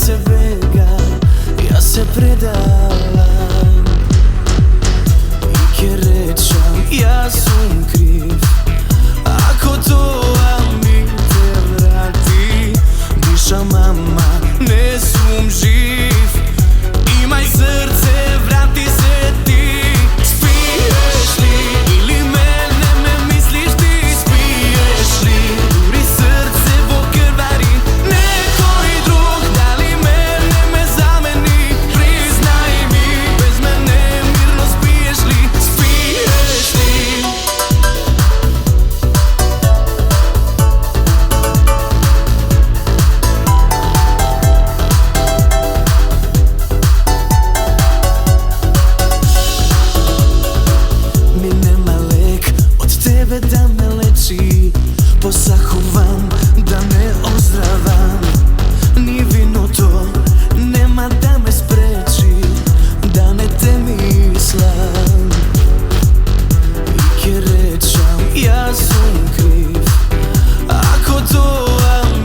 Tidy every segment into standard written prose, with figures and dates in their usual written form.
se bega, ja se predavam i ke rečam ja sam kriv. Ako to mi te vrati, diša mama, ne sum živ. Imaj srce, vrati se ti. Spiješ li ili mene me misliš ti? Spiješ li duri srce vo krvari nekoj drug? Da li mene me zameni? Priznaj mi, bez mene mirno spiješ li? Spiješ li? Mi nema lek od tebe da me leči, posahovam da ne ozdravam. Ni vino to, nema da me spreči, da ne te mislim. I ke rečam ja sam kriv. Ako to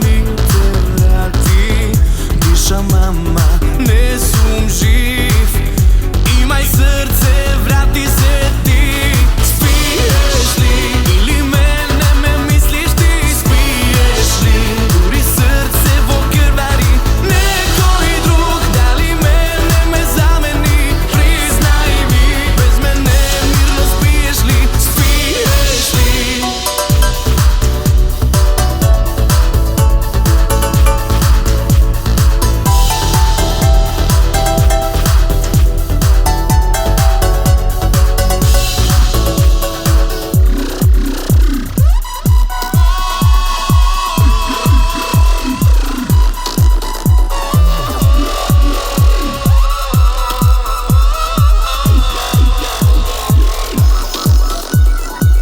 mi te vrati, diša mama, ne sum živ. Imaj srce, vrati se ti. Spiješ li ili mene me misliš ti? Spiješ li duri srce vo krvari nekoj drug? Da li mene me zameni? Priznaj mi, bez mene mirno spiješ li? Spiješ li?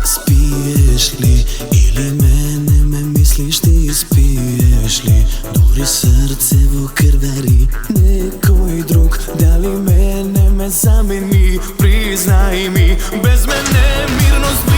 Spiješ li ili mene me misliš ti? Spiješ li duri srce vo krvari nekoj drug? Da li mene me zameni? Priznaj mi, bez mene mirno spiješ.